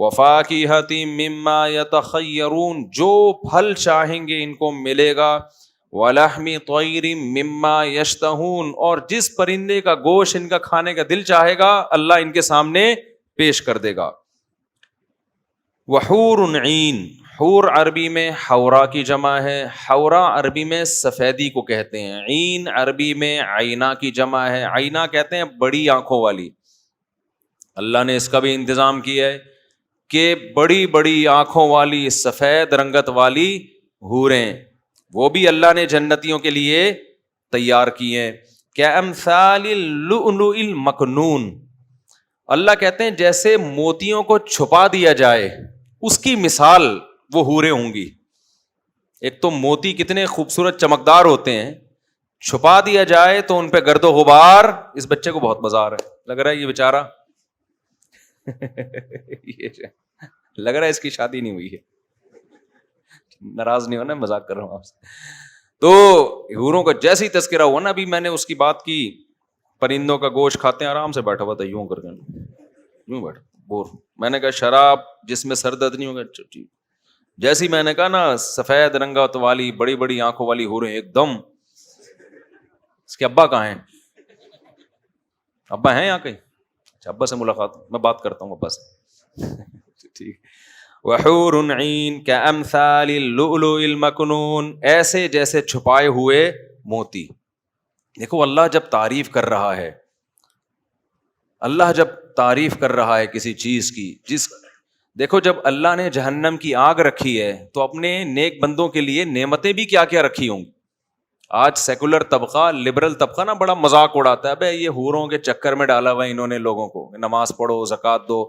وفاکہۃ مما یتخیرون، جو پھل چاہیں گے ان کو ملے گا، ولحم طیر مما یشتہون، اور جس پرندے کا گوشت ان کا کھانے کا دل چاہے گا اللہ ان کے سامنے پیش کر دے گا۔ وحور عین، حور عربی میں حورا کی جمع ہے، حورا عربی میں سفیدی کو کہتے ہیں، عین عربی میں عینہ کی جمع ہے، عینہ کہتے ہیں بڑی آنکھوں والی۔ اللہ نے اس کا بھی انتظام کیا ہے کہ بڑی بڑی آنکھوں والی سفید رنگت والی حوریں، وہ بھی اللہ نے جنتیوں کے لیے تیار کی ہیں۔ کامثال اللؤلؤ المکنون، اللہ کہتے ہیں جیسے موتیوں کو چھپا دیا جائے اس کی مثال وہ حوریں ہوں گی۔ ایک تو موتی کتنے خوبصورت چمکدار ہوتے ہیں، چھپا دیا جائے تو ان پہ گرد و غبار۔ اس بچے کو بہت مزہ آ رہا ہے، لگ رہا ہے یہ بیچارہ لگ رہا ہے اس کی شادی نہیں ہوئی ہے، ناراض نہیں ہونا، مذاق کر رہا ہوں آپ سے۔ تو حوروں کا جیسے ہی تذکرہ ہوا نا، ابھی میں نے اس کی بات کی، پرندوں کا گوشت کھاتے ہیں، آرام سے بیٹھا ہوا تھا یوں کر کے، یوں بیٹھا بور۔ میں نے کہا شراب جس میں سر درد نہیں ہوگا، ٹھیک۔ جیسے ہی میں نے کہا نا سفید رنگت والی بڑی بڑی آنکھوں والی حوریں، ایک دم اس کے ابا کہاں ہیں؟ ابا ہیں یہاں کہیں؟ اچھا، ابا سے ملاقات، میں بات کرتا ہوں ابا سے، ٹھیک۔ وحور عین کامثال اللؤلؤ المکنون، ایسے جیسے چھپائے ہوئے موتی۔ دیکھو اللہ جب تعریف کر رہا ہے، اللہ جب تعریف کر رہا ہے کسی چیز کی، دیکھو جب اللہ نے جہنم کی آگ رکھی ہے تو اپنے نیک بندوں کے لیے نعمتیں بھی کیا کیا رکھی ہوں۔ آج سیکولر طبقہ، لبرل طبقہ نا بڑا مذاق اڑاتا ہے، بھائی یہ حوروں کے چکر میں ڈالا ہوا انہوں نے لوگوں کو، نماز پڑھو زکوٰۃ دو۔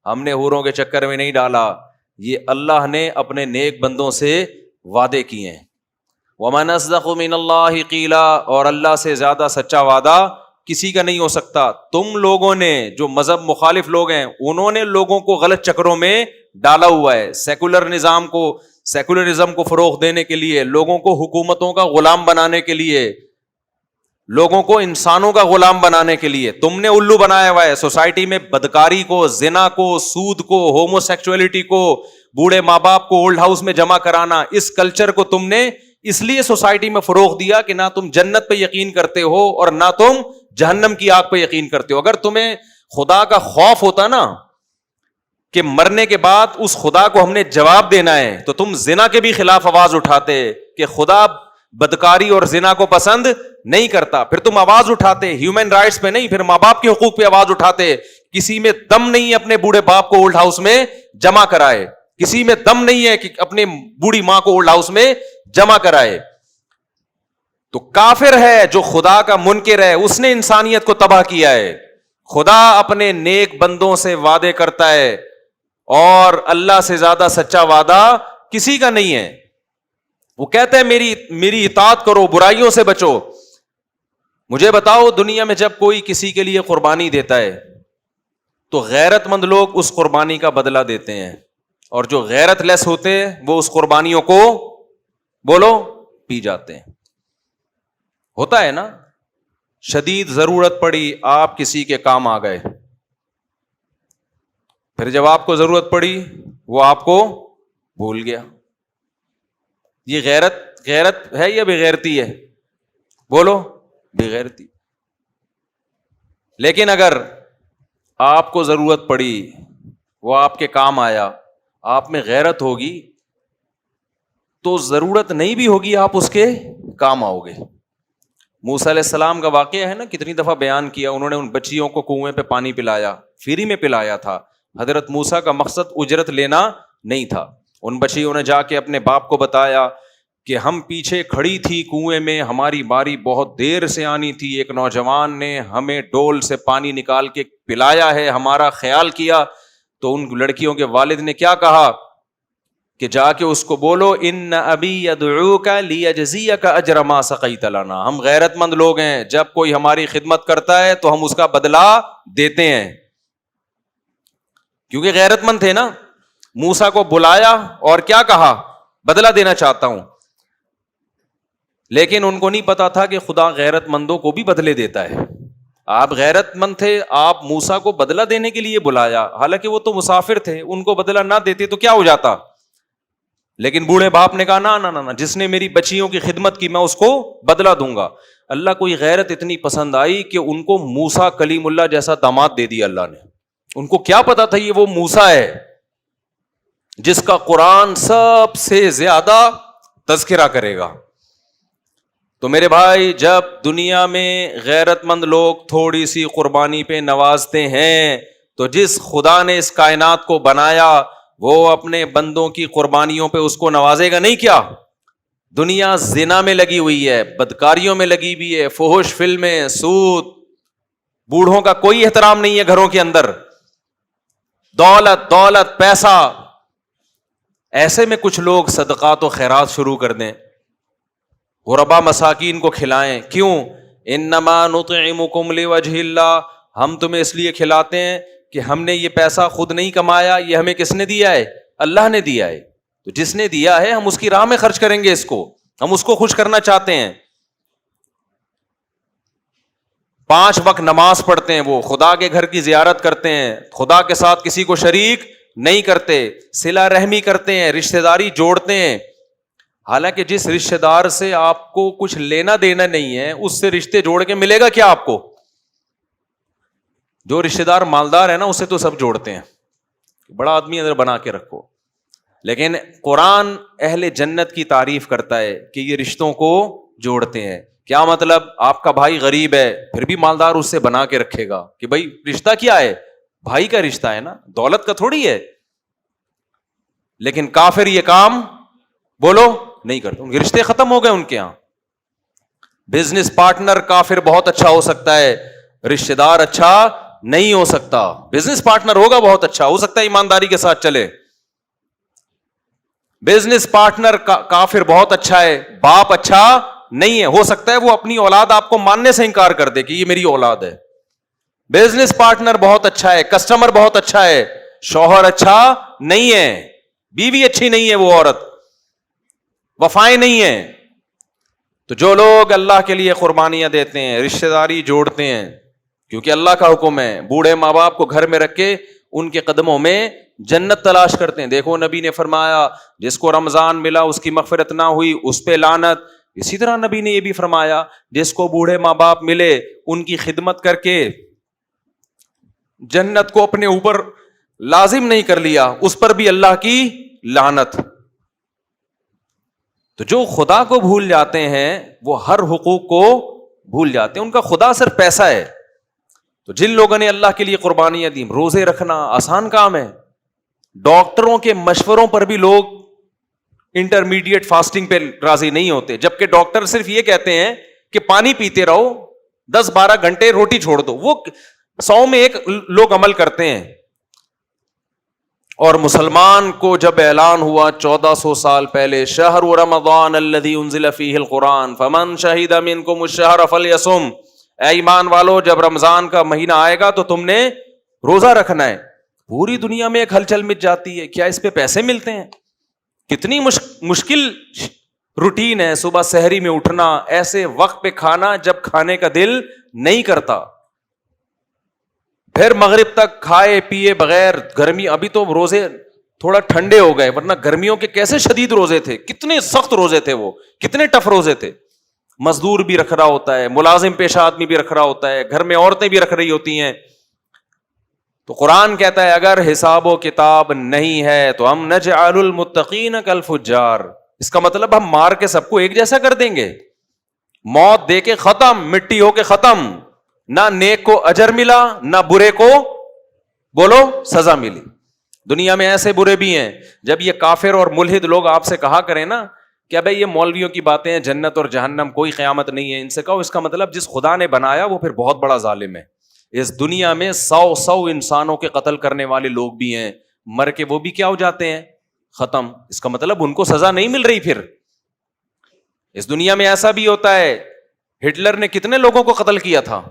ہم نے حوروں کے چکر میں نہیں ڈالا، یہ اللہ نے اپنے نیک بندوں سے وعدے کیے ہیں۔ وَمَنْ أَصْدَقُ مِنَ اللَّهِ قِيلًا، اور اللہ سے زیادہ سچا وعدہ کسی کا نہیں ہو سکتا۔ تم لوگوں نے، جو مذہب مخالف لوگ ہیں، انہوں نے لوگوں کو غلط چکروں میں ڈالا ہوا ہے، سیکولر نظام کو، سیکولرزم کو فروغ دینے کے لیے، لوگوں کو حکومتوں کا غلام بنانے کے لیے، لوگوں کو انسانوں کا غلام بنانے کے لیے تم نے الو بنایا ہوا ہے۔ سوسائٹی میں بدکاری کو، زنا کو، سود کو، ہومو سیکچولیٹی کو، بوڑھے ماں باپ کو اولڈ ہاؤس میں جمع کرانا، اس کلچر کو تم نے اس لیے سوسائٹی میں فروغ دیا کہ نہ تم جنت پہ یقین کرتے ہو اور نہ تم جہنم کی آگ پہ یقین کرتے ہو۔ اگر تمہیں خدا کا خوف ہوتا نا کہ مرنے کے بعد اس خدا کو ہم نے جواب دینا ہے، تو تم زنا کے بھی خلاف آواز اٹھاتے کہ خدا بدکاری اور زنا کو پسند نہیں کرتا، پھر تم آواز اٹھاتے ہیومن رائٹس پہ نہیں، پھر ماں باپ کے حقوق پہ آواز اٹھاتے۔ کسی میں دم نہیں ہے اپنے بوڑھے باپ کو اولڈ ہاؤس میں جمع کرائے، کسی میں دم نہیں ہے کہ اپنے بوڑھی ماں کو اولڈ ہاؤس میں جمع کرائے۔ تو کافر ہے جو خدا کا منکر ہے، اس نے انسانیت کو تباہ کیا ہے۔ خدا اپنے نیک بندوں سے وعدے کرتا ہے اور اللہ سے زیادہ سچا وعدہ کسی کا نہیں ہے۔ وہ کہتے ہیں میری اطاعت کرو، برائیوں سے بچو۔ مجھے بتاؤ دنیا میں جب کوئی کسی کے لیے قربانی دیتا ہے تو غیرت مند لوگ اس قربانی کا بدلہ دیتے ہیں، اور جو غیرت لیس ہوتے ہیں وہ اس قربانیوں کو بولو پی جاتے ہیں۔ ہوتا ہے نا، شدید ضرورت پڑی، آپ کسی کے کام آ گئے، پھر جب آپ کو ضرورت پڑی وہ آپ کو بھول گیا۔ یہ غیرت ہے یا بغیرتی ہے؟ بولو بغیرتی۔ لیکن اگر آپ کو ضرورت پڑی، وہ آپ کے کام آیا، آپ میں غیرت ہوگی تو ضرورت نہیں بھی ہوگی آپ اس کے کام آؤ گے۔ موسیٰ علیہ السلام کا واقعہ ہے نا، کتنی دفعہ بیان کیا، انہوں نے ان بچیوں کو کنویں پہ پانی پلایا، فری میں پلایا تھا۔ حضرت موسیٰ کا مقصد اجرت لینا نہیں تھا۔ ان بچیوں نے جا کے اپنے باپ کو بتایا کہ ہم پیچھے کھڑی تھی کنویں میں، ہماری باری بہت دیر سے آنی تھی، ایک نوجوان نے ہمیں ڈول سے پانی نکال کے پلایا ہے، ہمارا خیال کیا۔ تو ان لڑکیوں کے والد نے کیا کہا کہ جا کے اس کو بولو ان ابی یدعوک لیجزیک اجر ما سقیت لنا۔ ہم غیرت مند لوگ ہیں، جب کوئی ہماری خدمت کرتا ہے تو ہم اس کا بدلہ دیتے ہیں، کیونکہ غیرت مند تھے نا۔ موسیٰ کو بلایا اور کیا کہا؟ بدلہ دینا چاہتا ہوں۔ لیکن ان کو نہیں پتا تھا کہ خدا غیرت مندوں کو بھی بدلے دیتا ہے۔ آپ غیرت مند تھے, آپ موسیٰ کو بدلہ دینے کے لیے بلایا, حالانکہ وہ تو مسافر تھے, ان کو بدلہ نہ دیتے تو کیا ہو جاتا. لیکن بوڑھے باپ نے کہا نہ, جس نے میری بچیوں کی خدمت کی میں اس کو بدلہ دوں گا. اللہ کو یہ غیرت اتنی پسند آئی کہ ان کو موسیٰ کلیم اللہ جیسا داماد دے دیا اللہ نے. ان کو کیا پتا تھا یہ وہ موسیٰ ہے جس کا قرآن سب سے زیادہ تذکرہ کرے گا. تو میرے بھائی, جب دنیا میں غیرت مند لوگ تھوڑی سی قربانی پہ نوازتے ہیں تو جس خدا نے اس کائنات کو بنایا وہ اپنے بندوں کی قربانیوں پہ اس کو نوازے گا نہیں کیا؟ دنیا زنا میں لگی ہوئی ہے, بدکاریوں میں لگی ہوئی ہے, فحش فلمیں, سود, بوڑھوں کا کوئی احترام نہیں ہے گھروں کے اندر, دولت پیسہ. ایسے میں کچھ لوگ صدقات و خیرات شروع کر دیں, غربا مساکین کو کھلائیں. کیوں؟ انما نطعمکم لوجہ اللہ, ہم تمہیں اس لیے کھلاتے ہیں کہ ہم نے یہ پیسہ خود نہیں کمایا, یہ ہمیں کس نے دیا ہے؟ اللہ نے دیا ہے. تو جس نے دیا ہے ہم اس کی راہ میں خرچ کریں گے, اس کو ہم اس کو خوش کرنا چاہتے ہیں. 5 وقت نماز پڑھتے ہیں, وہ خدا کے گھر کی زیارت کرتے ہیں, خدا کے ساتھ کسی کو شریک نہیں کرتے, صلہ رحمی کرتے ہیں, رشتہ داری جوڑتے ہیں. حالانکہ جس رشتہ دار سے آپ کو کچھ لینا دینا نہیں ہے اس سے رشتے جوڑ کے ملے گا کیا آپ کو؟ جو رشتہ دار مالدار ہے نا اسے تو سب جوڑتے ہیں, بڑا آدمی اندر بنا کے رکھو. لیکن قرآن اہل جنت کی تعریف کرتا ہے کہ یہ رشتوں کو جوڑتے ہیں. کیا مطلب؟ آپ کا بھائی غریب ہے پھر بھی مالدار اس سے بنا کے رکھے گا کہ بھائی رشتہ کیا ہے؟ بھائی کا رشتہ ہے نا, دولت کا تھوڑی ہے. لیکن کافر یہ کام بولو نہیں کرتے, ان کے رشتے ختم ہو گئے ان کے یہاں. بزنس پارٹنر کافر بہت اچھا ہو سکتا ہے, رشتہ دار اچھا نہیں ہو سکتا. بزنس پارٹنر ہوگا بہت اچھا, ہو سکتا ہے ایمانداری کے ساتھ چلے. بزنس پارٹنر کافر بہت اچھا ہے, باپ اچھا نہیں ہے, ہو سکتا ہے وہ اپنی اولاد آپ کو ماننے سے انکار کر دے کہ یہ میری اولاد ہے. بزنس پارٹنر بہت اچھا ہے, کسٹمر بہت اچھا ہے, شوہر اچھا نہیں ہے, بیوی اچھی نہیں ہے, وہ عورت وفائیں نہیں ہے. تو جو لوگ اللہ کے لیے قربانیاں دیتے ہیں, رشتہ داری جوڑتے ہیں, کیونکہ اللہ کا حکم ہے, بوڑھے ماں باپ کو گھر میں رکھ کے ان کے قدموں میں جنت تلاش کرتے ہیں. دیکھو نبی نے فرمایا جس کو رمضان ملا اس کی مغفرت نہ ہوئی اس پہ لعنت. اسی طرح نبی نے یہ بھی فرمایا جس کو بوڑھے ماں باپ ملے ان کی خدمت کر کے جنت کو اپنے اوپر لازم نہیں کر لیا اس پر بھی اللہ کی لعنت. تو جو خدا کو بھول جاتے ہیں وہ ہر حقوق کو بھول جاتے ہیں, ان کا خدا صرف پیسہ ہے. تو جن لوگوں نے اللہ کے لیے قربانیاں دی, روزے رکھنا آسان کام ہے, ڈاکٹروں کے مشوروں پر بھی لوگ انٹرمیڈیٹ فاسٹنگ پہ راضی نہیں ہوتے, جبکہ ڈاکٹر صرف یہ کہتے ہیں کہ پانی پیتے رہو, 10-12 گھنٹے روٹی چھوڑ دو. وہ 100 میں 1 لوگ عمل کرتے ہیں. اور مسلمان کو جب اعلان ہوا 1400 سال پہلے, شہر رمضان الذی انزل فیہ القرآن فمن شہد منکم الشہر فلیصم, اے ایمان والو جب رمضان کا مہینہ آئے گا تو تم نے روزہ رکھنا ہے. پوری دنیا میں ایک ہلچل مچ جاتی ہے, کیا اس پہ پیسے ملتے ہیں؟ کتنی مشکل روٹین ہے, صبح سحری میں اٹھنا, ایسے وقت پہ کھانا جب کھانے کا دل نہیں کرتا, پھر مغرب تک کھائے پیے بغیر. گرمی, ابھی تو روزے تھوڑا ٹھنڈے ہو گئے, ورنہ گرمیوں کے کیسے شدید روزے تھے, کتنے سخت روزے تھے وہ, کتنے ٹف روزے تھے. مزدور بھی رکھ رہا ہوتا ہے, ملازم پیشہ آدمی بھی رکھ رہا ہوتا ہے, گھر میں عورتیں بھی رکھ رہی ہوتی ہیں. تو قرآن کہتا ہے اگر حساب و کتاب نہیں ہے تو ہم نجعل المتقین کالفجار, اس کا مطلب ہم مار کے سب کو ایک جیسا کر دیں گے, موت دے کے ختم, مٹی ہو کے ختم. نہ نیک کو اجر ملا نہ برے کو بولو سزا ملی. دنیا میں ایسے برے بھی ہیں, جب یہ کافر اور ملحد لوگ آپ سے کہا کریں نا کہ بھائی یہ مولویوں کی باتیں ہیں, جنت اور جہنم کوئی قیامت نہیں ہے, ان سے کہو اس کا مطلب جس خدا نے بنایا وہ پھر بہت بڑا ظالم ہے. اس دنیا میں 100 انسانوں کے قتل کرنے والے لوگ بھی ہیں, مر کے وہ بھی کیا ہو جاتے ہیں, ختم. اس کا مطلب ان کو سزا نہیں مل رہی. پھر اس دنیا میں ایسا بھی ہوتا ہے, ہٹلر نے کتنے لوگوں کو قتل کیا تھا,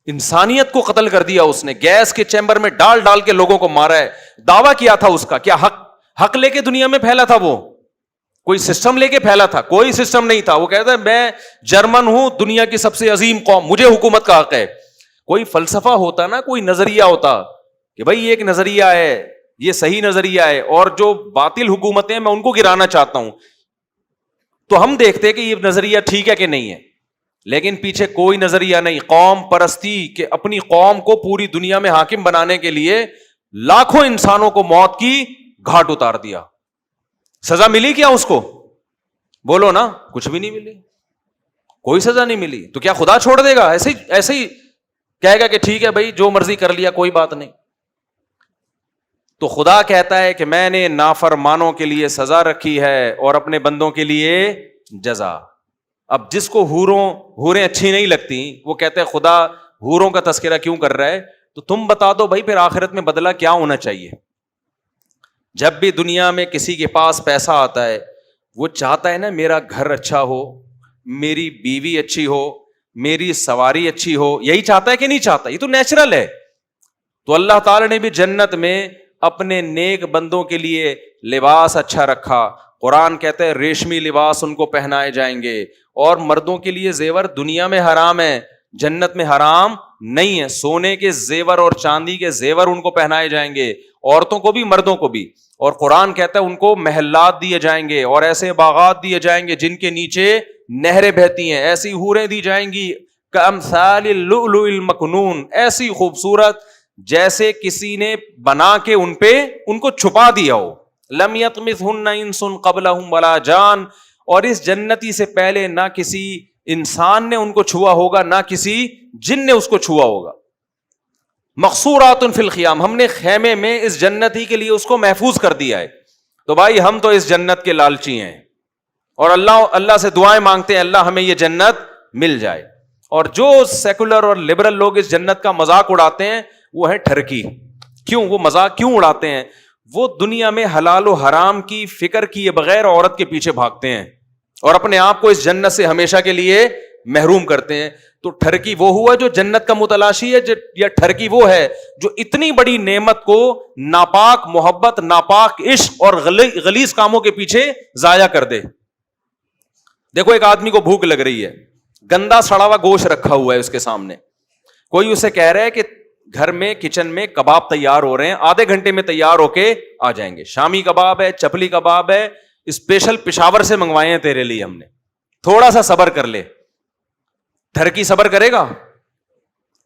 انسانیت کو قتل کر دیا اس نے, گیس کے چیمبر میں ڈال کے لوگوں کو مارا ہے. دعویٰ کیا تھا اس کا, کیا حق لے کے دنیا میں پھیلا تھا وہ, کوئی سسٹم لے کے پھیلا تھا؟ کوئی سسٹم نہیں تھا. وہ کہتا ہے میں جرمن ہوں, دنیا کی سب سے عظیم قوم, مجھے حکومت کا حق ہے. کوئی فلسفہ ہوتا نا, کوئی نظریہ ہوتا کہ بھائی یہ ایک نظریہ ہے, یہ صحیح نظریہ ہے, اور جو باطل حکومتیں میں ان کو گرانا چاہتا ہوں, تو ہم دیکھتے کہ یہ نظریہ ٹھیک ہے کہ نہیں ہے. لیکن پیچھے کوئی نظریہ نہیں, قوم پرستی کہ اپنی قوم کو پوری دنیا میں حاکم بنانے کے لیے لاکھوں انسانوں کو موت کی گھاٹ اتار دیا. سزا ملی کیا اس کو؟ بولو نا, کچھ بھی نہیں ملی, کوئی سزا نہیں ملی. تو کیا خدا چھوڑ دے گا؟ ایسے ہی کہے گا کہ ٹھیک ہے بھائی جو مرضی کر لیا, کوئی بات نہیں. تو خدا کہتا ہے کہ میں نے نافرمانوں کے لیے سزا رکھی ہے اور اپنے بندوں کے لیے جزا. اب جس کو حوریں اچھی نہیں لگتی, وہ کہتے ہیں خدا حوروں کا تذکرہ کیوں کر رہا ہے؟ تو تم بتا دو بھائی پھر آخرت میں بدلہ کیا ہونا چاہیے؟ جب بھی دنیا میں کسی کے پاس پیسہ آتا ہے, وہ چاہتا ہے نا میرا گھر اچھا ہو, میری بیوی اچھی ہو, میری سواری اچھی ہو. یہی چاہتا ہے کہ نہیں چاہتا؟ یہ تو نیچرل ہے. تو اللہ تعالی نے بھی جنت میں اپنے نیک بندوں کے لیے لباس اچھا رکھا. قرآن کہتا ہے ریشمی لباس ان کو پہنائے جائیں گے. اور مردوں کے لیے زیور دنیا میں حرام ہے, جنت میں حرام نہیں ہے. سونے کے زیور اور چاندی کے زیور ان کو پہنائے جائیں گے, عورتوں کو بھی مردوں کو بھی. اور قرآن کہتا ہے ان کو محلات دیے جائیں گے اور ایسے باغات دیے جائیں گے جن کے نیچے نہریں بہتی ہیں. ایسی حوریں دی جائیں گی کامثال اللؤلؤ المکنون, ایسی خوبصورت جیسے کسی نے بنا کے ان کو چھپا دیا ہو. لم یطمثہن انس قبلہم ولا جان, اور اس جنتی سے پہلے نہ کسی انسان نے ان کو چھوا ہوگا, نہ کسی جن نے اس کو چھوا ہوگا. مقصورات فی الخیام, ہم نے خیمے میں اس جنتی کے لیے اس کو محفوظ کر دیا ہے. تو بھائی ہم تو اس جنت کے لالچی ہیں اور اللہ سے دعائیں مانگتے ہیں اللہ ہمیں یہ جنت مل جائے. اور جو سیکولر اور لبرل لوگ اس جنت کا مذاق اڑاتے ہیں وہ ہے ٹھرکی. کیوں وہ مذاق کیوں اڑاتے ہیں؟ وہ دنیا میں حلال و حرام کی فکر کیے بغیر عورت کے پیچھے بھاگتے ہیں اور اپنے آپ کو اس جنت سے ہمیشہ کے لیے محروم کرتے ہیں. تو ٹھرکی وہ ہوا جو جنت کا متلاشی ہے, یا ٹھرکی وہ ہے جو اتنی بڑی نعمت کو ناپاک محبت, ناپاک عشق اور غلیظ کاموں کے پیچھے ضائع کر دے. دیکھو ایک آدمی کو بھوک لگ رہی ہے, گندا سڑا ہوا گوشت رکھا ہوا ہے اس کے سامنے, کوئی اسے کہہ رہا ہے کہ گھر میں کچن میں کباب تیار ہو رہے ہیں, آدھے گھنٹے میں تیار ہو کے آ جائیں گے. شامی کباب ہے, چپلی کباب ہے, اسپیشل پشاور سے منگوائے ہیں تیرے لیے ہم نے, تھوڑا سا صبر کر لے. ٹھرکی صبر کرے گا؟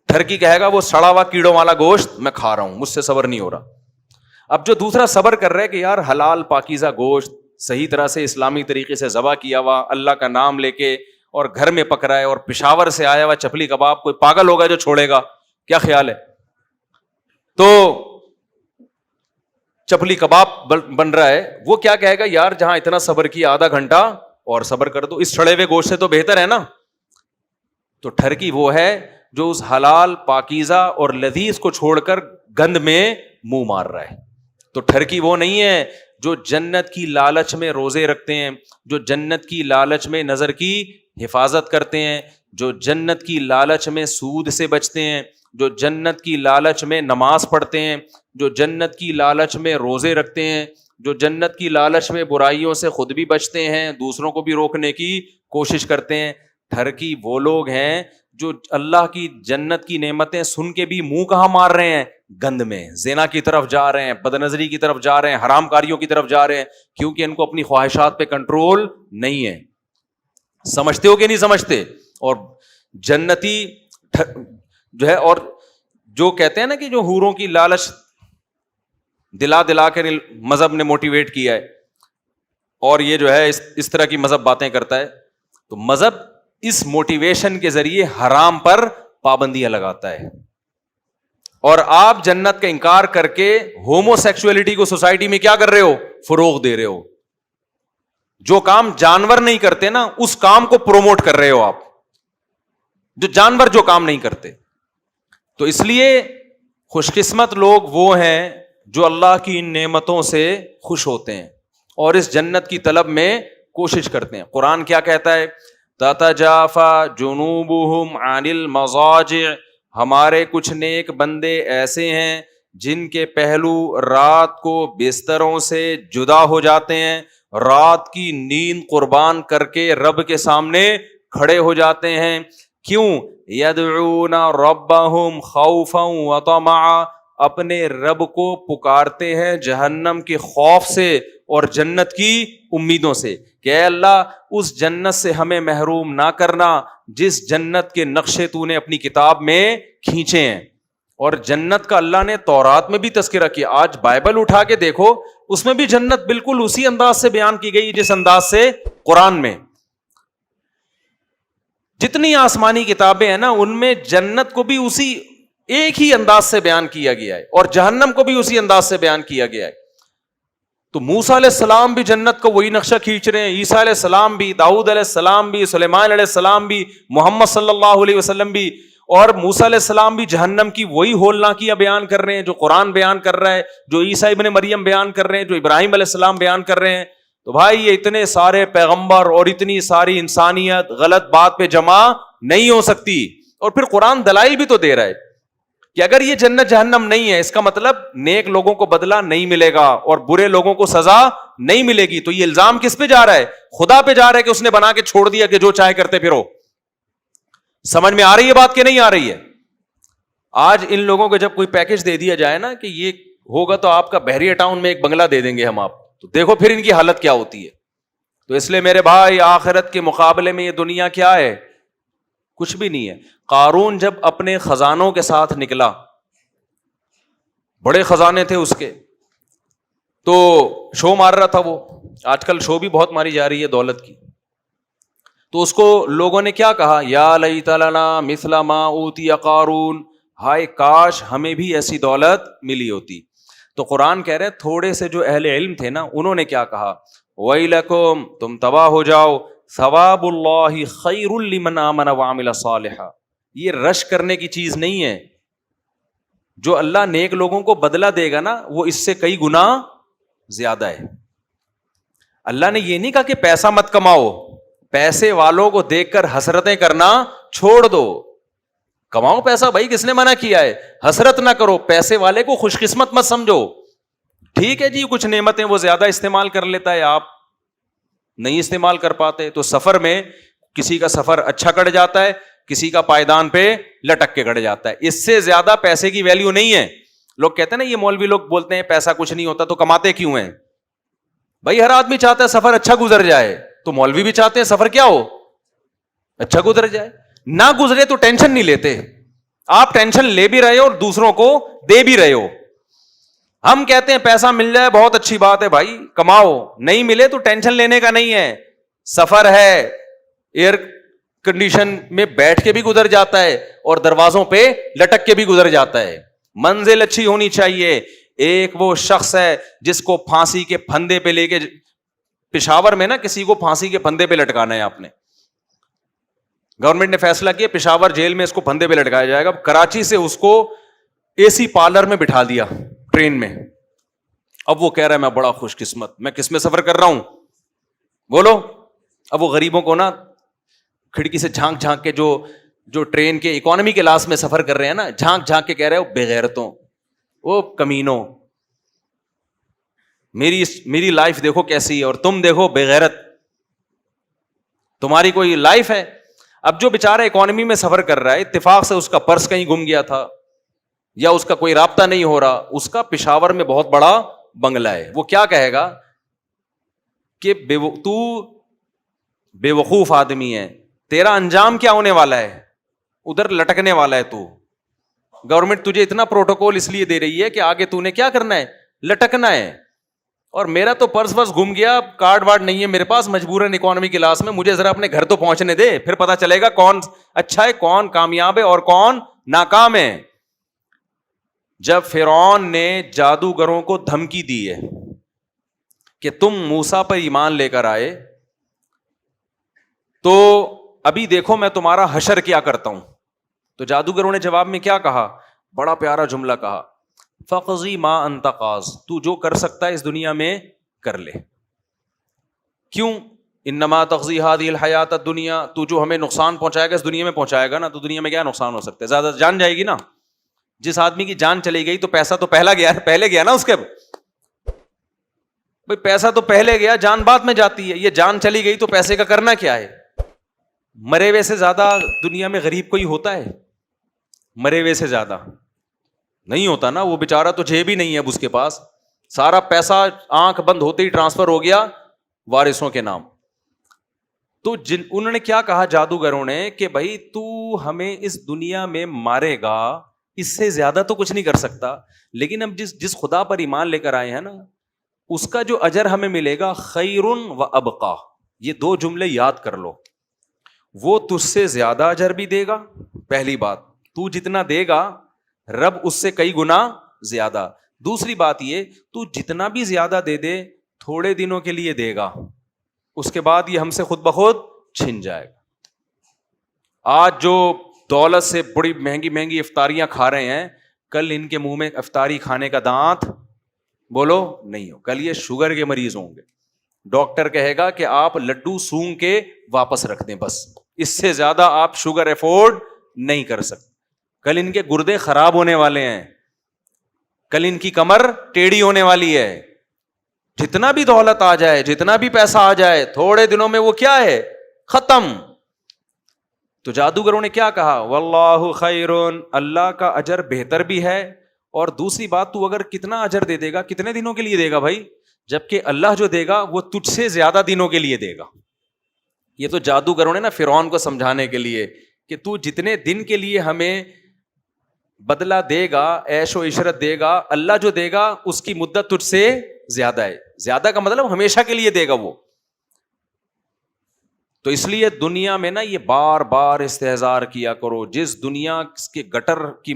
ٹھرکی کہے گا وہ سڑا ہوا کیڑوں والا گوشت میں کھا رہا ہوں, مجھ سے صبر نہیں ہو رہا. اب جو دوسرا صبر کر رہا ہے کہ یار حلال پاکیزہ گوشت صحیح طرح سے اسلامی طریقے سے ذبح کیا ہوا, اللہ کا نام لے کے, اور گھر میں پک رہا ہے, اور پشاور سے آیا ہوا چپلی کباب, کوئی پاگل ہوگا جو چھوڑے گا؟ کیا خیال ہے؟ تو چپلی کباب بن رہا ہے, وہ کیا کہے گا یار جہاں اتنا صبر کیا آدھا گھنٹہ اور صبر کر دو, اس سڑے ہوئے گوشت سے تو بہتر ہے نا. تو ٹھرکی وہ ہے جو اس حلال پاکیزہ اور لذیذ کو چھوڑ کر گند میں منہ مار رہا ہے. تو ٹھرکی وہ نہیں ہے جو جنت کی لالچ میں روزے رکھتے ہیں, جو جنت کی لالچ میں نظر کی حفاظت کرتے ہیں, جو جنت کی لالچ میں سود سے بچتے ہیں, جو جنت کی لالچ میں نماز پڑھتے ہیں, جو جنت کی لالچ میں روزے رکھتے ہیں, جو جنت کی لالچ میں برائیوں سے خود بھی بچتے ہیں, دوسروں کو بھی روکنے کی کوشش کرتے ہیں. ٹھرکی وہ لوگ ہیں جو اللہ کی جنت کی نعمتیں سن کے بھی منہ کہاں مار رہے ہیں؟ گند میں, زنا کی طرف جا رہے ہیں, بد نظری کی طرف جا رہے ہیں, حرام کاریوں کی طرف جا رہے ہیں, کیونکہ ان کو اپنی خواہشات پہ کنٹرول نہیں ہے. سمجھتے ہو کہ نہیں سمجھتے؟ اور جنتی جو ہے, اور جو کہتے ہیں نا کہ جو حوروں کی لالچ دلا کے مذہب نے موٹیویٹ کیا ہے, اور یہ جو ہے اس طرح کی مذہب باتیں کرتا ہے, تو مذہب اس موٹیویشن کے ذریعے حرام پر پابندیاں لگاتا ہے. اور آپ جنت کا انکار کر کے ہومو سیکسولیٹی کو سوسائٹی میں کیا کر رہے ہو؟ فروغ دے رہے ہو. جو کام جانور نہیں کرتے نا, اس کام کو پروموٹ کر رہے ہو آپ, جو جانور جو کام نہیں کرتے. تو اس لیے خوش قسمت لوگ وہ ہیں جو اللہ کی ان نعمتوں سے خوش ہوتے ہیں اور اس جنت کی طلب میں کوشش کرتے ہیں. قرآن کیا کہتا ہے؟ تتجافى جنوبهم عن المضاجع, ہمارے کچھ نیک بندے ایسے ہیں جن کے پہلو رات کو بستروں سے جدا ہو جاتے ہیں. رات کی نیند قربان کر کے رب کے سامنے کھڑے ہو جاتے ہیں. کیوں؟ یدعون ربہم خوفا وطمعا، اپنے رب کو پکارتے ہیں جہنم کے خوف سے اور جنت کی امیدوں سے کہ اے اللہ اس جنت سے ہمیں محروم نہ کرنا جس جنت کے نقشے تو نے اپنی کتاب میں کھینچے ہیں. اور جنت کا اللہ نے تورات میں بھی تذکرہ کیا. آج بائبل اٹھا کے دیکھو, اس میں بھی جنت بالکل اسی انداز سے بیان کی گئی جس انداز سے قرآن میں. جتنی آسمانی کتابیں ہیں نا ان میں جنت کو بھی اسی ایک ہی انداز سے بیان کیا گیا ہے اور جہنم کو بھی اسی انداز سے بیان کیا گیا ہے. تو موسیٰ علیہ السلام بھی جنت کو وہی نقشہ کھینچ رہے ہیں, عیسیٰ علیہ السلام بھی, داؤد علیہ السلام بھی, سلیمان علیہ السلام بھی, محمد صلی اللہ علیہ وسلم بھی, اور موسیٰ علیہ السلام بھی جہنم کی وہی ہولناکیاں بیان کر رہے ہیں جو قرآن بیان کر رہا ہے, جو عیسیٰ ابن مریم بیان کر رہے ہیں, جو ابراہیم علیہ السلام بیان کر رہے ہیں. تو بھائی یہ اتنے سارے پیغمبر اور اتنی ساری انسانیت غلط بات پہ جمع نہیں ہو سکتی. اور پھر قرآن دلائل بھی تو دے رہا ہے کہ اگر یہ جنت جہنم نہیں ہے اس کا مطلب نیک لوگوں کو بدلہ نہیں ملے گا اور برے لوگوں کو سزا نہیں ملے گی. تو یہ الزام کس پہ جا رہا ہے؟ خدا پہ جا رہا ہے کہ اس نے بنا کے چھوڑ دیا کہ جو چاہے کرتے پھرو. سمجھ میں آ رہی ہے بات کہ نہیں آ رہی ہے؟ آج ان لوگوں کو جب کوئی پیکج دے دیا جائے نا کہ یہ ہوگا تو آپ کا بحریہ ٹاؤن میں ایک بنگلہ دے دیں گے ہم آپ, تو دیکھو پھر ان کی حالت کیا ہوتی ہے. تو اس لیے میرے بھائی آخرت کے مقابلے میں یہ دنیا کیا ہے؟ کچھ بھی نہیں ہے. قارون جب اپنے خزانوں کے ساتھ نکلا, بڑے خزانے تھے اس کے, تو شو مار رہا تھا وہ. آج کل شو بھی بہت ماری جا رہی ہے دولت کی. تو اس کو لوگوں نے کیا کہا؟ یا لیت لنا مثل ما اوتی قارون, ہائے کاش ہمیں بھی ایسی دولت ملی ہوتی. تو قرآن کہہ رہے تھوڑے سے جو اہل علم تھے نا انہوں نے کیا کہا؟ ویلکم, تم تباہ ہو جاؤ, ثواب اللہ خیر لمن آمن وعمل صالحا. یہ رش کرنے کی چیز نہیں ہے. جو اللہ نیک لوگوں کو بدلہ دے گا نا وہ اس سے کئی گنا زیادہ ہے. اللہ نے یہ نہیں کہا کہ پیسہ مت کماؤ, پیسے والوں کو دیکھ کر حسرتیں کرنا چھوڑ دو. کماؤ پیسہ, بھائی کس نے منع کیا ہے؟ حسرت نہ کرو, پیسے والے کو خوش قسمت مت سمجھو. ٹھیک ہے جی کچھ نعمتیں وہ زیادہ استعمال کر لیتا ہے, آپ نہیں استعمال کر پاتے. تو سفر میں کسی کا سفر اچھا کٹ جاتا ہے, کسی کا پائدان پہ لٹک کے کٹ جاتا ہے. اس سے زیادہ پیسے کی ویلیو نہیں ہے. لوگ کہتے ہیں نا یہ مولوی لوگ بولتے ہیں پیسہ کچھ نہیں ہوتا, تو کماتے کیوں ہیں؟ بھائی ہر آدمی چاہتا ہے سفر اچھا گزر جائے, تو مولوی بھی چاہتے ہیں سفر کیا ہو؟ اچھا گزر جائے. نہ گزرے تو ٹینشن نہیں لیتے. آپ ٹینشن لے بھی رہے ہو اور دوسروں کو دے بھی رہے ہو. ہم کہتے ہیں پیسہ مل جائے بہت اچھی بات ہے بھائی, کماؤ, نہیں ملے تو ٹینشن لینے کا نہیں ہے. سفر ہے, ایئر کنڈیشن میں بیٹھ کے بھی گزر جاتا ہے اور دروازوں پہ لٹک کے بھی گزر جاتا ہے. منزل اچھی ہونی چاہیے. ایک وہ شخص ہے جس کو پھانسی کے پھندے پہ لے کے, پشاور میں نا کسی کو پھانسی کے پھندے پہ لٹکانا ہے, آپ نے گورنمنٹ نے فیصلہ کیا پشاور جیل میں اس کو پھندے پہ لٹکایا جائے گا. کراچی سے اس کو اے سی پارلر میں بٹھا دیا ٹرین میں. اب وہ کہہ رہا ہے میں بڑا خوش قسمت, میں کس میں سفر کر رہا ہوں بولو. اب وہ غریبوں کو نا کھڑکی سے جھانک جھانک کے جو ٹرین کے اکانومی کلاس میں سفر کر رہے ہیں نا, جھانک جھانک کے کہہ رہے ہو بے غیرتوں, وہ کمینوں, میری لائف دیکھو کیسی ہے اور تم دیکھو بے غیرت, تمہاری کوئی لائف ہے؟ اب جو بیچارہ اکانومی میں سفر کر رہا ہے, اتفاق سے اس کا پرس کہیں گم گیا تھا یا اس کا کوئی رابطہ نہیں ہو رہا, اس کا پشاور میں بہت بڑا بنگلہ ہے, وہ کیا کہے گا کہ تو بے وقوف آدمی ہے, تیرا انجام کیا ہونے والا ہے؟ ادھر لٹکنے والا ہے تو. گورنمنٹ تجھے اتنا پروٹوکول اس لیے دے رہی ہے کہ آگے تو نے کیا کرنا ہے؟ لٹکنا ہے. اور میرا تو پرس ورس گم گیا, کارڈ وارڈ نہیں ہے میرے پاس, مجبوراً اکانومی کلاس میں, مجھے ذرا اپنے گھر تو پہنچنے دے, پھر پتا چلے گا کون اچھا ہے, کون کامیاب ہے اور کون ناکام ہے. جب فرعون نے جادوگروں کو دھمکی دی ہے کہ تم موسیٰ پر ایمان لے کر آئے تو ابھی دیکھو میں تمہارا حشر کیا کرتا ہوں, تو جادوگروں نے جواب میں کیا کہا؟ بڑا پیارا جملہ کہا, فقضی ما انت قاض, تو جو کر سکتا ہے اس دنیا میں کر لے. کیوں؟ انما تقضی هذه الحیات الدنیا, تو جو ہمیں نقصان پہنچائے گا اس دنیا میں پہنچائے گا نا, تو دنیا میں کیا نقصان ہو سکتا ہے؟ زیادہ جان جائے گی نا. جس آدمی کی جان چلی گئی تو پیسہ تو پہلے گیا نا اس کے. بھائی پیسہ تو پہلے گیا, جان بعد میں جاتی ہے. یہ جان چلی گئی تو پیسے کا کرنا کیا ہے؟ مرے ہوئے سے زیادہ دنیا میں غریب کوئی ہوتا ہے؟ مرے ہوئے سے زیادہ نہیں ہوتا نا. وہ بیچارہ تو جیب ہی نہیں ہے اب اس کے پاس, سارا پیسہ آنکھ بند ہوتے ہی ٹرانسفر ہو گیا وارثوں کے نام. تو انہوں نے کیا کہا جادوگروں نے کہ بھائی تو ہمیں اس دنیا میں مارے گا, اس سے زیادہ تو کچھ نہیں کر سکتا, لیکن ہم جس خدا پر ایمان لے کر آئے ہیں نا, اس کا جو اجر ہمیں ملے گا خیر و ابقا. یہ دو جملے یاد کر لو. وہ تجھ سے زیادہ اجر بھی دے گا, پہلی بات, تو جتنا دے گا رب اس سے کئی گنا زیادہ. دوسری بات یہ, تو جتنا بھی زیادہ دے دے تھوڑے دنوں کے لیے دے گا, اس کے بعد یہ ہم سے خود بخود چھن جائے گا. آج جو دولت سے بڑی مہنگی مہنگی افطاریاں کھا رہے ہیں, کل ان کے منہ میں افطاری کھانے کا دانت بولو نہیں ہو. کل یہ شوگر کے مریض ہوں گے, ڈاکٹر کہے گا کہ آپ لڈو سونگ کے واپس رکھ دیں, بس اس سے زیادہ آپ شوگر افورڈ نہیں کر سکتے. کل ان کے گردے خراب ہونے والے ہیں, کل ان کی کمر ٹیڑھی ہونے والی ہے. جتنا بھی دولت آ جائے, جتنا بھی پیسہ آ جائے, تھوڑے دنوں میں وہ کیا ہے, ختم. تو جادوگروں نے کیا کہا, واللہ خیرون, اللہ کا اجر بہتر بھی ہے. اور دوسری بات, تو اگر کتنا اجر دے دے گا, کتنے دنوں کے لیے دے گا بھائی, جبکہ اللہ جو دے گا وہ تجھ سے زیادہ دنوں کے لیے دے گا. یہ تو جادوگروں نے نا فرعون کو سمجھانے کے لیے کہ تو جتنے دن کے لیے ہمیں بدلہ دے گا, عیش و عشرت دے گا, اللہ جو دے گا اس کی مدت تجھ سے زیادہ ہے. زیادہ کا مطلب ہمیشہ کے لیے دے گا وہ. تو اس لیے دنیا میں نا یہ بار بار استحضار کیا کرو, جس دنیا کے گٹر کی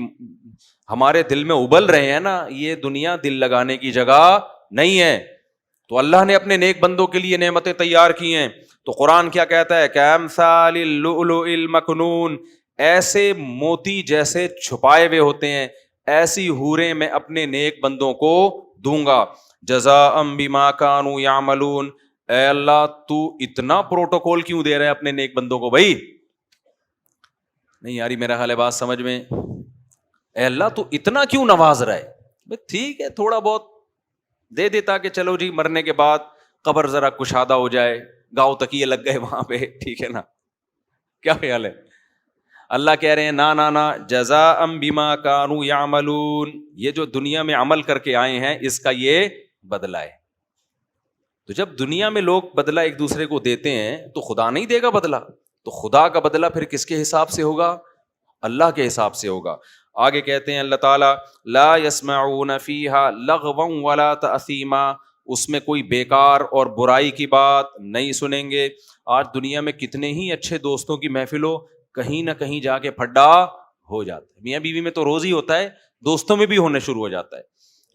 ہمارے دل میں ابل رہے ہیں نا, یہ دنیا دل لگانے کی جگہ نہیں ہے. تو اللہ نے اپنے نیک بندوں کے لیے نعمتیں تیار کی ہیں. تو قرآن کیا کہتا ہے, کامثال اللؤلؤ المکنون, ایسے موتی جیسے چھپائے ہوئے ہوتے ہیں, ایسی حوریں میں اپنے نیک بندوں کو دوں گا. جزاء بما كانوا يعملون, اے اللہ تو اتنا پروٹوکول کیوں دے رہے ہیں اپنے نیک بندوں کو؟ بھائی نہیں یاری, میرا حال ہے بات سمجھ میں, اے اللہ تو اتنا کیوں نواز رہا ہے؟ بھائی ٹھیک ہے تھوڑا بہت دے دیتا کہ چلو جی مرنے کے بعد قبر ذرا کشادہ ہو جائے, گاؤں تکیے لگ گئے وہاں پہ, ٹھیک ہے نا, کیا خیال ہے؟ اللہ کہہ رہے ہیں نا نا نا, جزاء بما كانوا يعملون, یہ جو دنیا میں عمل کر کے آئے ہیں اس کا یہ بدلہ ہے. تو جب دنیا میں لوگ بدلہ ایک دوسرے کو دیتے ہیں تو خدا نہیں دے گا بدلہ, تو خدا کا بدلہ پھر کس کے حساب سے ہوگا؟ اللہ کے حساب سے ہوگا. آگے کہتے ہیں اللہ تعالیٰ, لا يسمعون فیہا لغوا ولا تأثیما, اس میں کوئی بیکار اور برائی کی بات نہیں سنیں گے. آج دنیا میں کتنے ہی اچھے دوستوں کی محفل ہو, کہیں نہ کہیں جا کے پھڈا ہو جاتا ہے. میاں بیوی میں تو روز ہی ہوتا ہے, دوستوں میں بھی ہونے شروع ہو جاتا ہے.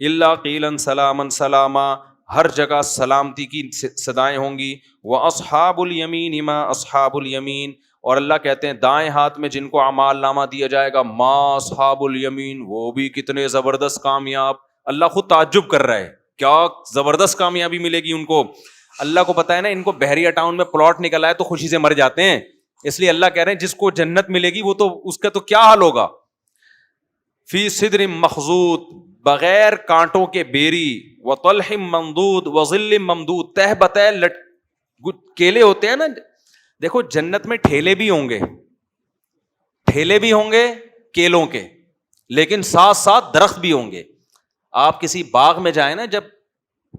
الا قیلا سلاما سلاما, ہر جگہ سلامتی کی صدائیں ہوں گی. واصحاب الیمین ما اصحاب الیمین, اور اللہ کہتے ہیں دائیں ہاتھ میں جن کو اعمال نامہ دیا جائے گا, ما اصحاب الیمین, وہ بھی کتنے زبردست کامیاب. اللہ خود تعجب کر رہا ہے, کیا زبردست کامیابی ملے گی ان کو. اللہ کو پتا ہے نا ان کو بحریہ ٹاؤن میں پلاٹ نکل آئے تو خوشی سے مر جاتے ہیں, اس لیے اللہ کہہ رہے ہیں جس کو جنت ملے گی وہ تو اس کا تو کیا حال ہوگا. فی صدر مخضود, بغیر کانٹوں کے بیری, وطلح ممدود وظل ممدود, تہ بتہ کیلے ہوتے ہیں نا. دیکھو جنت میں ٹھیلے بھی ہوں گے, ٹھیلے بھی ہوں گے کیلوں کے, لیکن ساتھ ساتھ درخت بھی ہوں گے. آپ کسی باغ میں جائیں نا, جب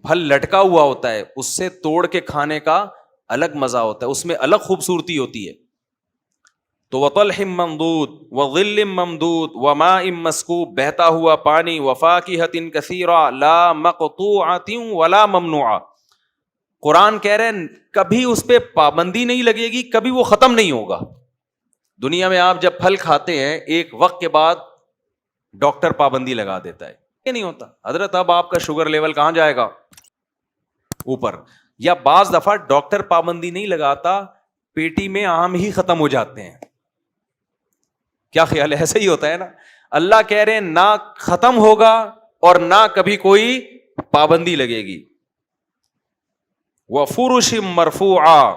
پھل لٹکا ہوا ہوتا ہے اس سے توڑ کے کھانے کا الگ مزہ ہوتا ہے, اس میں الگ خوبصورتی ہوتی ہے. تو وطلح ممدود وظل ممدود وماء مسکوب, بہتا ہوا پانی, وفاکہۃ کثیرہ لا مقطوعۃ ولا ممنوعہ. قرآن کہہ رہے ہیں کبھی اس پہ پابندی نہیں لگے گی, کبھی وہ ختم نہیں ہوگا. دنیا میں آپ جب پھل کھاتے ہیں ایک وقت کے بعد ڈاکٹر پابندی لگا دیتا ہے, یہ نہیں ہوتا حضرت اب آپ کا شوگر لیول کہاں جائے گا؟ اوپر. یا بعض دفعہ ڈاکٹر پابندی نہیں لگاتا, پیٹی میں آم ہی ختم ہو جاتے ہیں. کیا خیال ہے؟ ایسا ہی ہوتا ہے نا. اللہ کہہ رہے ہیں نہ ختم ہوگا اور نہ کبھی کوئی پابندی لگے گی. وفرش مرفوعہ,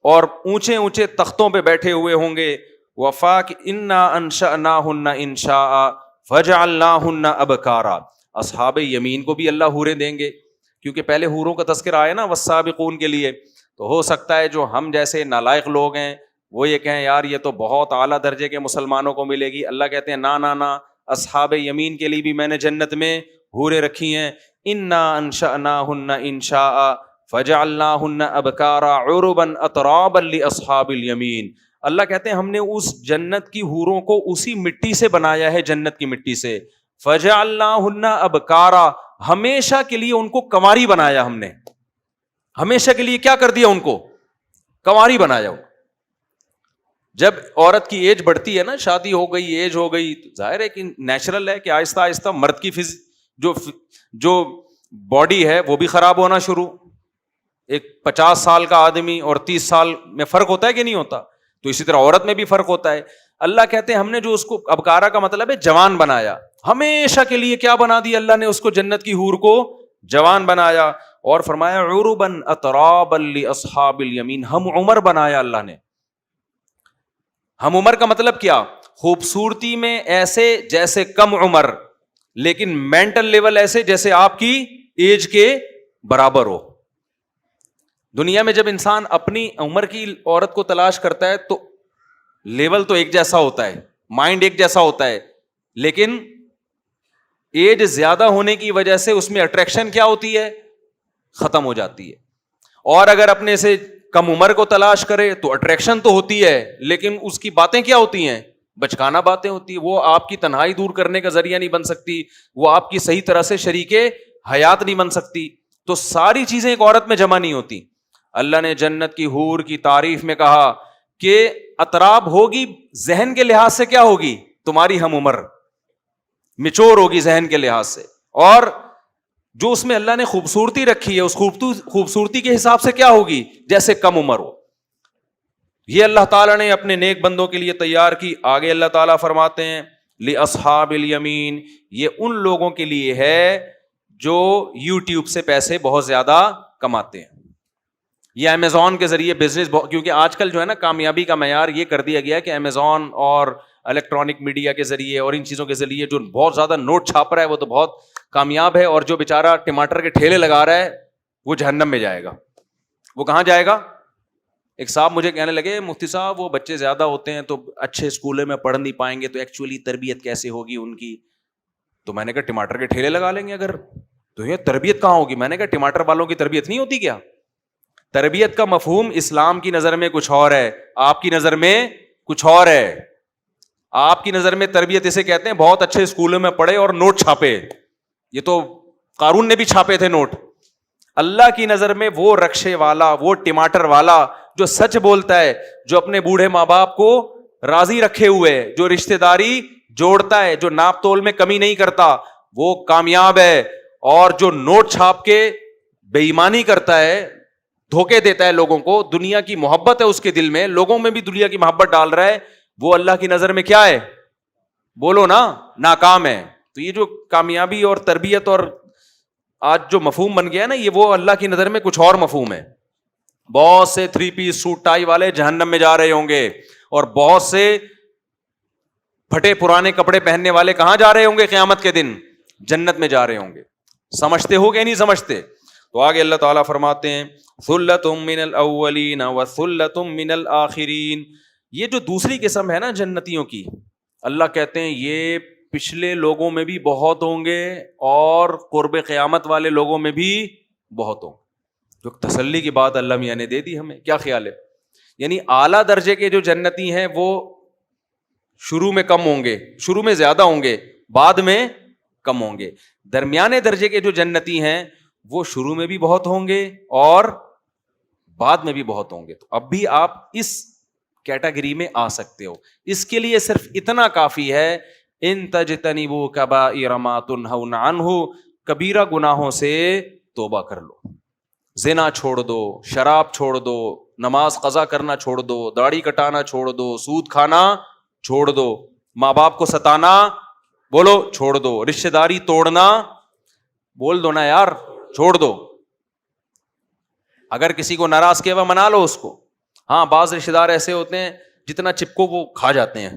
اور اونچے اونچے تختوں پہ بیٹھے ہوئے ہوں گے. وفاک انا انشأناہن انشاء فجعلناہن ابکارا, اصحاب یمین کو بھی اللہ حوریں دیں گے. کیونکہ پہلے حوروں کا تذکرہ آیا نا والسابقون کے لیے. تو ہو سکتا ہے جو ہم جیسے نالائق لوگ ہیں وہ یہ کہیں یار یہ تو بہت اعلیٰ درجے کے مسلمانوں کو ملے گی. اللہ کہتے ہیں نا, اصحاب یمین کے لیے بھی میں نے جنت میں حوریں رکھی ہیں. انا انشأناہن انشاء فجعلناہن ابکارا عربا اترابا لاصحاب الیمین. اللہ کہتے ہیں ہم نے اس جنت کی حوروں کو اسی مٹی سے بنایا ہے, جنت کی مٹی سے. فجعلناہن ابکارا, ہمیشہ کے لیے ان کو کنواری بنایا ہم نے. ہمیشہ کے لیے کیا کر دیا ان کو؟ کنواری بنایا. جب عورت کی ایج بڑھتی ہے نا, شادی ہو گئی, ایج ہو گئی, ظاہر ہے کہ نیچرل ہے کہ آہستہ آہستہ مرد کی جو باڈی ہے وہ بھی خراب ہونا شروع. ایک 50 سال کا آدمی اور 30 سال میں فرق ہوتا ہے کہ نہیں ہوتا؟ تو اسی طرح عورت میں بھی فرق ہوتا ہے. اللہ کہتے ہیں ہم نے جو اس کو, ابکارا کا مطلب ہے جوان بنایا, ہمیشہ کے لیے کیا بنا دیا اللہ نے اس کو, جنت کی حور کو جوان بنایا. اور فرمایا عربا اترابا لاصحاب الیمین, ہم عمر بنایا اللہ نے. ہم عمر کا مطلب کیا؟ خوبصورتی میں ایسے جیسے کم عمر, لیکن مینٹل لیول ایسے جیسے آپ کی ایج کے برابر ہو. دنیا میں جب انسان اپنی عمر کی عورت کو تلاش کرتا ہے تو لیول تو ایک جیسا ہوتا ہے, مائنڈ ایک جیسا ہوتا ہے, لیکن ایج زیادہ ہونے کی وجہ سے اس میں اٹریکشن کیا ہوتی ہے؟ ختم ہو جاتی ہے. اور اگر اپنے سے کم عمر کو تلاش کرے تو اٹریکشن تو ہوتی ہے, لیکن اس کی باتیں کیا ہوتی ہیں؟ بچکانا باتیں ہوتی ہیں. وہ آپ کی تنہائی دور کرنے کا ذریعہ نہیں بن سکتی, وہ آپ کی صحیح طرح سے شریک حیات نہیں بن سکتی. تو ساری چیزیں ایک عورت میں جمع نہیں ہوتی. اللہ نے جنت کی حور کی تعریف میں کہا کہ اطراب ہوگی, ذہن کے لحاظ سے کیا ہوگی؟ تمہاری ہم عمر, میچور ہوگی ذہن کے لحاظ سے. اور جو اس میں اللہ نے خوبصورتی رکھی ہے اس خوبصورتی کے حساب سے کیا ہوگی؟ جیسے کم عمر ہو. یہ اللہ تعالیٰ نے اپنے نیک بندوں کے لیے تیار کی. آگے اللہ تعالیٰ فرماتے ہیں لاصحاب الیمین, یہ ان لوگوں کے لیے ہے جو یوٹیوب سے پیسے بہت زیادہ کماتے ہیں. یہ امیزون کے ذریعے بزنس, کیونکہ آج کل جو ہے نا کامیابی کا معیار یہ کر دیا گیا کہ امیزون اور الیکٹرانک میڈیا کے ذریعے اور ان چیزوں کے ذریعے جو بہت زیادہ نوٹ چھاپ رہا ہے وہ تو بہت کامیاب ہے, اور جو بیچارہ ٹماٹر کے ٹھیلے لگا رہا ہے وہ جہنم میں جائے گا. وہ کہاں جائے گا؟ ایک صاحب مجھے کہنے لگے مفتی صاحب وہ بچے زیادہ ہوتے ہیں تو اچھے اسکولوں میں پڑھ نہیں پائیں گے, تو ایکچولی تربیت کیسے ہوگی ان کی؟ تو میں نے کہا ٹماٹر کے ٹھیلے لگا لیں گے اگر, تو یہ تربیت کہاں ہوگی؟ میں نے کہا ٹماٹر والوں کی تربیت نہیں ہوتی کیا؟ تربیت کا مفہوم اسلام کی نظر میں کچھ اور ہے, آپ کی نظر میں کچھ اور ہے. آپ کی نظر میں تربیت اسے کہتے ہیں بہت اچھے اسکولوں میں پڑھے اور نوٹ چھاپے. یہ تو قارون نے بھی چھاپے تھے نوٹ. اللہ کی نظر میں وہ رکشے والا, وہ ٹماٹر والا جو سچ بولتا ہے, جو اپنے بوڑھے ماں باپ کو راضی رکھے ہوئے, جو رشتہ داری جوڑتا ہے, جو ناپ تول میں کمی نہیں کرتا, وہ کامیاب ہے. اور جو نوٹ چھاپ کے بے ایمانی کرتا ہے, دھوکے دیتا ہے لوگوں کو, دنیا کی محبت ہے اس کے دل میں, لوگوں میں بھی دنیا کی محبت ڈال رہا ہے, وہ اللہ کی نظر میں کیا ہے؟ بولو نا, ناکام ہے. تو یہ جو کامیابی اور تربیت اور آج جو مفہوم بن گیا ہے نا, یہ وہ اللہ کی نظر میں کچھ اور مفہوم ہے. بہت سے 3 پیس سوٹ ٹائی والے جہنم میں جا رہے ہوں گے, اور بہت سے پھٹے پرانے کپڑے پہننے والے کہاں جا رہے ہوں گے قیامت کے دن؟ جنت میں جا رہے ہوں گے. سمجھتے ہو کہ نہیں سمجھتے؟ تو آگے اللہ تعالیٰ فرماتے ہیں ثلۃ من الاولین وثلۃ من الاخرین. یہ جو دوسری قسم ہے نا جنتیوں کی, اللہ کہتے ہیں یہ پچھلے لوگوں میں بھی بہت ہوں گے اور قرب قیامت والے لوگوں میں بھی بہت ہوں. جو تسلی کی بات اللہ میاں نے دے دی ہمیں. کیا خیال ہے؟ یعنی اعلیٰ درجے کے جو جنتی ہیں وہ شروع میں کم ہوں گے, شروع میں زیادہ ہوں گے, بعد میں کم ہوں گے. درمیانے درجے کے جو جنتی ہیں وہ شروع میں بھی بہت ہوں گے اور بعد میں بھی بہت ہوں گے. تو اب بھی آپ اس کیٹیگری میں آ سکتے ہو. اس کے لیے صرف اتنا کافی ہے, ان تجتنبوا کبائر ما تنہون عنہ, کبیرہ گناہوں سے توبہ کر لو. زنا چھوڑ دو, شراب چھوڑ دو, نماز قضا کرنا چھوڑ دو, داڑھی کٹانا چھوڑ دو, سود کھانا چھوڑ دو, ماں باپ کو ستانا بولو چھوڑ دو, رشتہ داری توڑنا بول دو نا یار چھوڑ دو. اگر کسی کو ناراض کیا ہوا منا لو اس کو. ہاں بعض رشتہ دار ایسے ہوتے ہیں جتنا چپکو وہ کھا جاتے ہیں,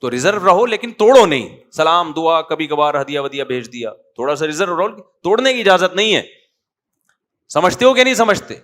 تو ریزرو رہو لیکن توڑو نہیں. سلام دعا کبھی کبھار ہدیہ ودیہ بھیج دیا, تھوڑا سا ریزرو رہو, توڑنے کی اجازت نہیں ہے. سمجھتے ہو کہ نہیں سمجھتے؟